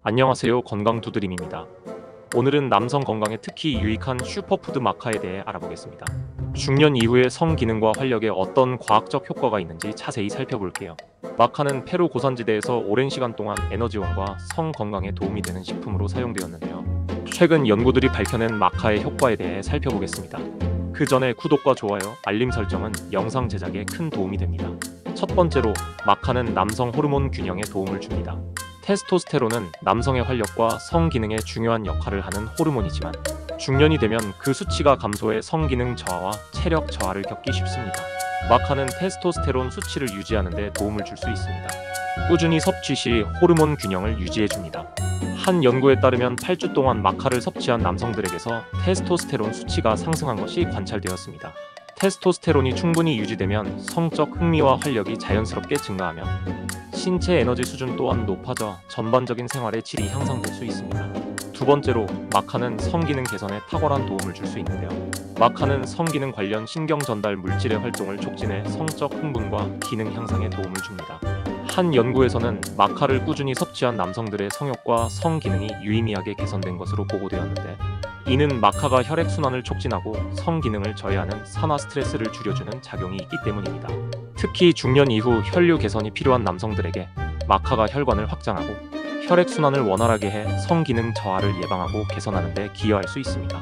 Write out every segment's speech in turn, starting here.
안녕하세요. 건강두드림입니다. 오늘은 남성 건강에 특히 유익한 슈퍼푸드 마카에 대해 알아보겠습니다. 중년 이후의 성 기능과 활력에 어떤 과학적 효과가 있는지 자세히 살펴볼게요. 마카는 페루 고산지대에서 오랜 시간 동안 에너지원과 성 건강에 도움이 되는 식품으로 사용되었는데요. 최근 연구들이 밝혀낸 마카의 효과에 대해 살펴보겠습니다. 그 전에 구독과 좋아요, 알림 설정은 영상 제작에 큰 도움이 됩니다. 첫 번째로, 마카는 남성 호르몬 균형에 도움을 줍니다. 테스토스테론은 남성의 활력과 성 기능에 중요한 역할을 하는 호르몬이지만 중년이 되면 그 수치가 감소해 성 기능 저하와 체력 저하를 겪기 쉽습니다. 마카는 테스토스테론 수치를 유지하는 데 도움을 줄 수 있습니다. 꾸준히 섭취 시 호르몬 균형을 유지해 줍니다. 한 연구에 따르면 8주 동안 마카를 섭취한 남성들에게서 테스토스테론 수치가 상승한 것이 관찰되었습니다. 테스토스테론이 충분히 유지되면 성적 흥미와 활력이 자연스럽게 증가하며 신체 에너지 수준 또한 높아져 전반적인 생활의 질이 향상될 수 있습니다. 두 번째로, 마카는 성기능 개선에 탁월한 도움을 줄 수 있는데요. 마카는 성기능 관련 신경 전달 물질의 활동을 촉진해 성적 흥분과 기능 향상에 도움을 줍니다. 한 연구에서는 마카를 꾸준히 섭취한 남성들의 성욕과 성 기능이 유의미하게 개선된 것으로 보고되었는데, 이는 마카가 혈액순환을 促진하고 성 기능을 저해하는 산화 스트레스를 줄여주는 작용이 있기 때문입니다. 특히 중년 이후 혈류 개선이 필요한 남성들에게 마카가 혈관을 확장하고 혈액순환을 원활하게 해 성 기능 저하를 예방하고 개선하는 데 기여할 수 있습니다.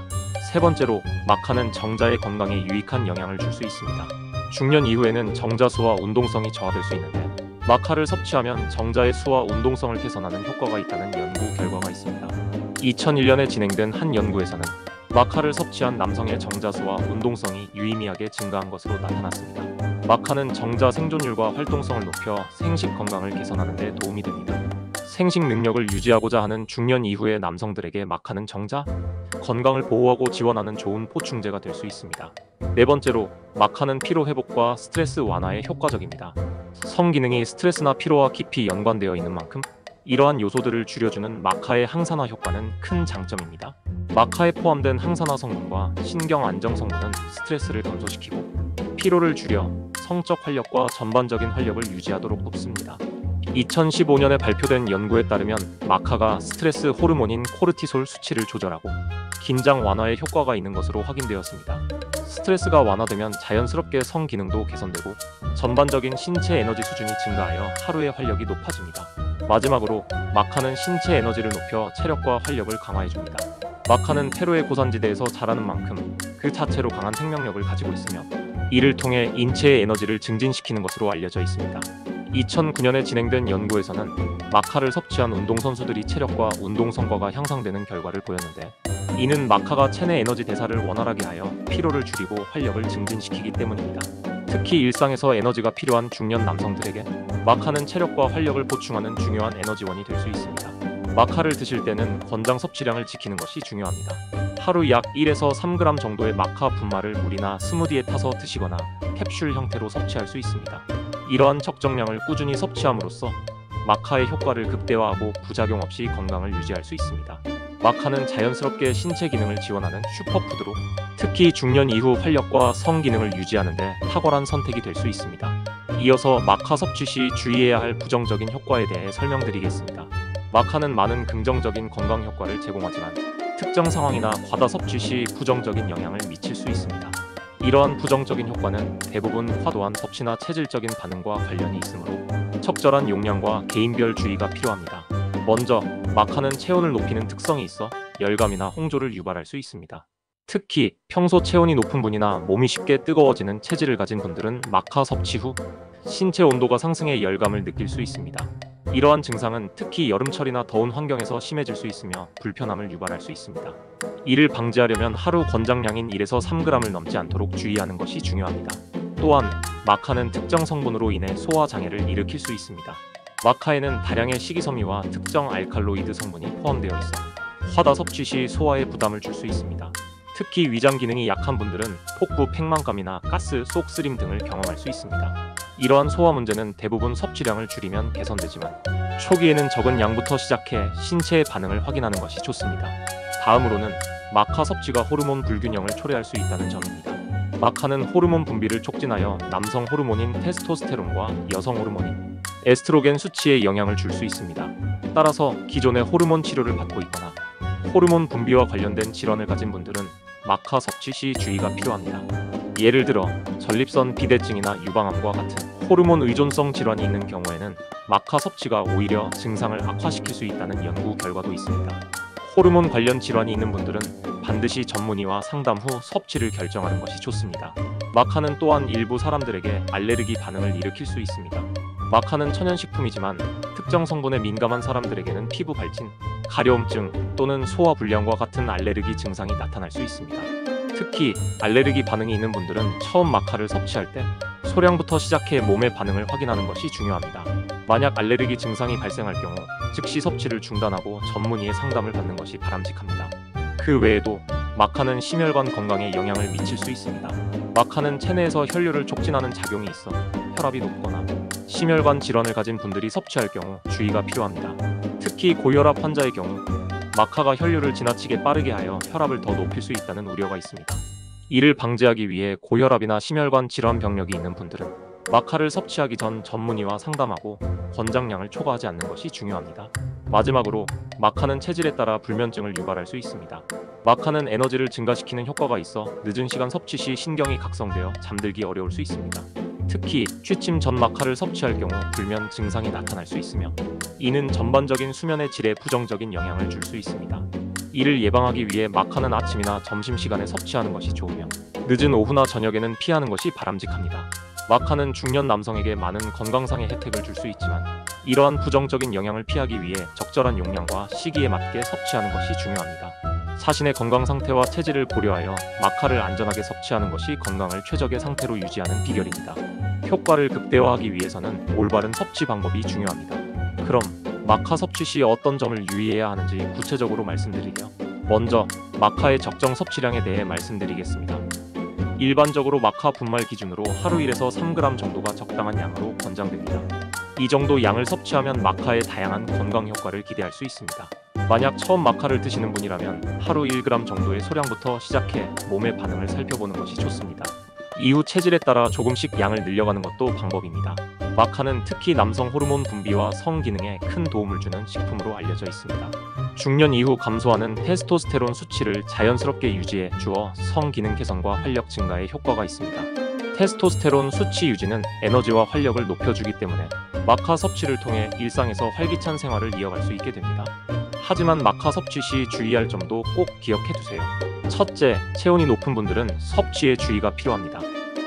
세 번째로, 마카는 정자의 건강에 유익한 영향을 줄 수 있습니다. 중년 이후에는 정자 수와 운동성이 저하될 수 있는데, 마카를 섭취하면 정자의 수와 운동성을 개선하는 효과가 있다는 연구 결과가 있습니다. 2001년에 진행된 한 연구에서는 마카를 섭취한 남성의 정자 수와 운동성이 유의미하게 증가한 것으로 나타났습니다. 마카는 정자 생존율과 활동성을 높여 생식 건강을 개선하는 데 도움이 됩니다. 생식 능력을 유지하고자 하는 중년 이후의 남성들에게 마카는 정자 건강을 보호하고 지원하는 좋은 보충제가 될 수 있습니다. 네 번째로, 마카는 피로 회복과 스트레스 완화에 효과적입니다. 성 기능이 스트레스나 피로와 깊이 연관되어 있는 만큼 이러한 요소들을 줄여주는 마카의 항산화 효과는 큰 장점입니다. 마카에 포함된 항산화 성분과 신경 안정 성분은 스트레스를 감소시키고 피로를 줄여 성적 활력과 전반적인 활력을 유지하도록 돕습니다. 2015년에 발표된 연구에 따르면 마카가 스트레스 호르몬인 코르티솔 수치를 조절하고 긴장 완화에 효과가 있는 것으로 확인되었습니다. 스트레스가 완화되면 자연스럽게 성 기능도 개선되고 전반적인 신체 에너지 수준이 증가하여 하루의 활력이 높아집니다. 마지막으로, 마카는 신체 에너지를 높여 체력과 활력을 강화해줍니다. 마카는 페루의 고산지대에서 자라는 만큼 그 자체로 강한 생명력을 가지고 있으며 이를 통해 인체의 에너지를 증진시키는 것으로 알려져 있습니다. 2009년에 진행된 연구에서는 마카를 섭취한 운동선수들이 체력과 운동 성과가 향상되는 결과를 보였는데, 이는 마카가 체내 에너지 대사를 원활하게 하여 피로를 줄이고 활력을 증진시키기 때문입니다. 특히 일상에서 에너지가 필요한 중년 남성들에게 마카는 체력과 활력을 보충하는 중요한 에너지원이 될 수 있습니다. 마카를 드실 때는 권장 섭취량을 지키는 것이 중요합니다. 하루 약 1에서 3g 정도의 마카 분말을 물이나 스무디에 타서 드시거나 캡슐 형태로 섭취할 수 있습니다. 이러한 적정량을 꾸준히 섭취함으로써 마카의 효과를 극대화하고 부작용 없이 건강을 유지할 수 있습니다. 마카는 자연스럽게 신체 기능을 지원하는 슈퍼푸드로 특히 중년 이후 활력과 성 기능을 유지하는 데 탁월한 선택이 될 수 있습니다. 이어서 마카 섭취 시 주의해야 할 부정적인 효과에 대해 설명드리겠습니다. 마카는 많은 긍정적인 건강 효과를 제공하지만 특정 상황이나 과다 섭취 시 부정적인 영향을 미칠 수 있습니다. 이러한 부정적인 효과는 대부분 과도한 섭취나 체질적인 반응과 관련이 있으므로 적절한 용량과 개인별 주의가 필요합니다. 먼저, 마카는 체온을 높이는 특성이 있어 열감이나 홍조를 유발할 수 있습니다. 특히 평소 체온이 높은 분이나 몸이 쉽게 뜨거워지는 체질을 가진 분들은 마카 섭취 후 신체 온도가 상승해 열감을 느낄 수 있습니다. 이러한 증상은 특히 여름철이나 더운 환경에서 심해질 수 있으며 불편함을 유발할 수 있습니다. 이를 방지하려면 하루 권장량인 1에서 3g을 넘지 않도록 주의하는 것이 중요합니다. 또한 마카는 특정 성분으로 인해 소화 장애를 일으킬 수 있습니다. 마카에는 다량의 식이섬유와 특정 알칼로이드 성분이 포함되어 있어 과다 섭취 시 소화에 부담을 줄 수 있습니다. 특히 위장 기능이 약한 분들은 폭부 팽만감이나 가스 속 쓰림 등을 경험할 수 있습니다. 이러한 소화 문제는 대부분 섭취량을 줄이면 개선되지만 초기에는 적은 양부터 시작해 신체의 반응을 확인하는 것이 좋습니다. 다음으로는 마카 섭취가 호르몬 불균형을 초래할 수 있다는 점입니다. 마카는 호르몬 분비를 촉진하여 남성 호르몬인 테스토스테론과 여성 호르몬인 에스트로겐 수치에 영향을 줄 수 있습니다. 따라서 기존의 호르몬 치료를 받고 있거나 호르몬 분비와 관련된 질환을 가진 분들은 마카 섭취 시 주의가 필요합니다. 예를 들어 전립선 비대증이나 유방암과 같은 호르몬 의존성 질환이 있는 경우에는 마카 섭취가 오히려 증상을 악화시킬 수 있다는 연구 결과도 있습니다. 호르몬 관련 질환이 있는 분들은 반드시 전문의와 상담 후 섭취를 결정하는 것이 좋습니다. 마카는 또한 일부 사람들에게 알레르기 반응을 일으킬 수 있습니다. 마카는 천연식품이지만 특정 성분에 민감한 사람들에게는 피부 발진, 가려움증 또는 소화불량과 같은 알레르기 증상이 나타날 수 있습니다. 특히 알레르기 반응이 있는 분들은 처음 마카를 섭취할 때 소량부터 시작해 몸의 반응을 확인하는 것이 중요합니다. 만약 알레르기 증상이 발생할 경우 즉시 섭취를 중단하고 전문의의 상담을 받는 것이 바람직합니다. 그 외에도 마카는 심혈관 건강에 영향을 미칠 수 있습니다. 마카는 체내에서 혈류를 촉진하는 작용이 있어 혈압이 높거나 심혈관 질환을 가진 분들이 섭취할 경우 주의가 필요합니다. 특히 고혈압 환자의 경우 마카가 혈류를 지나치게 빠르게 하여 혈압을 더 높일 수 있다는 우려가 있습니다. 이를 방지하기 위해 고혈압이나 심혈관 질환 병력이 있는 분들은 마카를 섭취하기 전 전문의와 상담하고 권장량을 초과하지 않는 것이 중요합니다. 마지막으로 마카는 체질에 따라 불면증을 유발할 수 있습니다. 마카는 에너지를 증가시키는 효과가 있어 늦은 시간 섭취 시 신경이 각성되어 잠들기 어려울 수 있습니다. 특히 취침 전 마카를 섭취할 경우 불면 증상이 나타날 수 있으며 이는 전반적인 수면의 질에 부정적인 영향을 줄 수 있습니다. 이를 예방하기 위해 마카는 아침이나 점심시간에 섭취하는 것이 좋으며 늦은 오후나 저녁에는 피하는 것이 바람직합니다. 마카는 중년 남성에게 많은 건강상의 혜택을 줄 수 있지만 이러한 부정적인 영향을 피하기 위해 적절한 용량과 시기에 맞게 섭취하는 것이 중요합니다. 자신의 건강 상태와 체질을 고려하여 마카를 안전하게 섭취하는 것이 건강을 최적의 상태로 유지하는 비결입니다. 효과를 극대화하기 위해서는 올바른 섭취 방법이 중요합니다. 그럼 마카 섭취 시 어떤 점을 유의해야 하는지 구체적으로 말씀드리며 먼저 마카의 적정 섭취량에 대해 말씀드리겠습니다. 일반적으로 마카 분말 기준으로 하루 1에서 3g 정도가 적당한 양으로 권장됩니다. 이 정도 양을 섭취하면 마카의 다양한 건강 효과를 기대할 수 있습니다. 만약 처음 마카를 드시는 분이라면 하루 1g 정도의 소량부터 시작해 몸의 반응을 살펴보는 것이 좋습니다. 이후 체질에 따라 조금씩 양을 늘려가는 것도 방법입니다. 마카는 특히 남성 호르몬 분비와 성 기능에 큰 도움을 주는 식품으로 알려져 있습니다. 중년 이후 감소하는 테스토스테론 수치를 자연스럽게 유지해 주어 성 기능 개선과 활력 증가에 효과가 있습니다. 테스토스테론 수치 유지는 에너지와 활력을 높여주기 때문에 마카 섭취를 통해 일상에서 활기찬 생활을 이어갈 수 있게 됩니다. 하지만 마카 섭취 시 주의할 점도 꼭 기억해 두세요. 첫째, 체온이 높은 분들은 섭취에 주의가 필요합니다.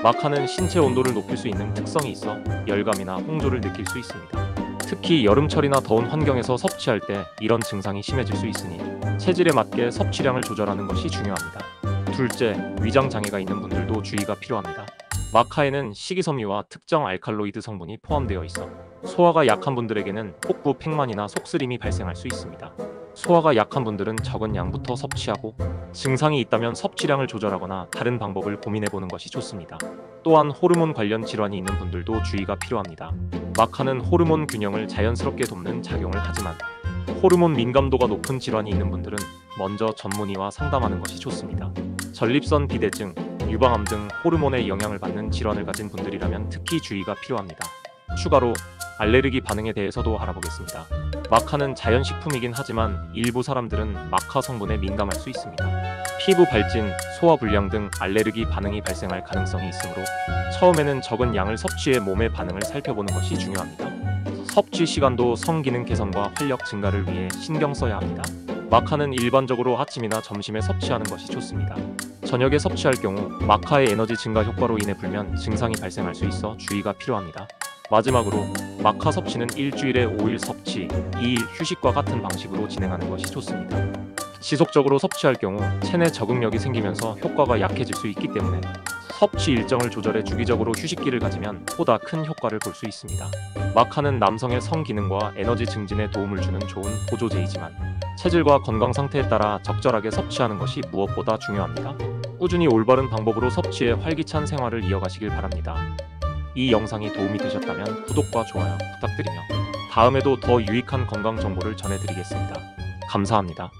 마카는 신체 온도를 높일 수 있는 특성이 있어 열감이나 홍조를 느낄 수 있습니다. 특히 여름철이나 더운 환경에서 섭취할 때 이런 증상이 심해질 수 있으니 체질에 맞게 섭취량을 조절하는 것이 중요합니다. 둘째, 위장 장애가 있는 분들도 주의가 필요합니다. 마카에는 식이섬유와 특정 알칼로이드 성분이 포함되어 있어 소화가 약한 분들에게는 복부 팽만이나 속쓰림이 발생할 수 있습니다. 소화가 약한 분들은 적은 양부터 섭취하고 증상이 있다면 섭취량을 조절하거나 다른 방법을 고민해보는 것이 좋습니다. 또한 호르몬 관련 질환이 있는 분들도 주의가 필요합니다. 마카는 호르몬 균형을 자연스럽게 돕는 작용을 하지만 호르몬 민감도가 높은 질환이 있는 분들은 먼저 전문의와 상담하는 것이 좋습니다. 전립선 비대증, 유방암 등 호르몬의 영향을 받는 질환을 가진 분들이라면 특히 주의가 필요합니다. 추가로 알레르기 반응에 대해서도 알아보겠습니다. 마카는 자연식품이긴 하지만 일부 사람들은 마카 성분에 민감할 수 있습니다. 피부 발진, 소화불량 등 알레르기 반응이 발생할 가능성이 있으므로 처음에는 적은 양을 섭취해 몸의 반응을 살펴보는 것이 중요합니다. 섭취 시간도 성기능 개선과 활력 증가를 위해 신경 써야 합니다. 마카는 일반적으로 아침이나 점심에 섭취하는 것이 좋습니다. 저녁에 섭취할 경우 마카의 에너지 증가 효과로 인해 불면 증상이 발생할 수 있어 주의가 필요합니다. 마지막으로 마카 섭취는 일주일에 5일 섭취, 2일 휴식과 같은 방식으로 진행하는 것이 좋습니다. 지속적으로 섭취할 경우 체내 적응력이 생기면서 효과가 약해질 수 있기 때문에 섭취 일정을 조절해 주기적으로 휴식기를 가지면 보다 큰 효과를 볼 수 있습니다. 마카는 남성의 성 기능과 에너지 증진에 도움을 주는 좋은 보조제이지만 체질과 건강 상태에 따라 적절하게 섭취하는 것이 무엇보다 중요합니다. 꾸준히 올바른 방법으로 섭취해 활기찬 생활을 이어가시길 바랍니다. 이 영상이 도움이 되셨다면 구독과 좋아요 부탁드리며 다음에도 더 유익한 건강 정보를 전해드리겠습니다. 감사합니다.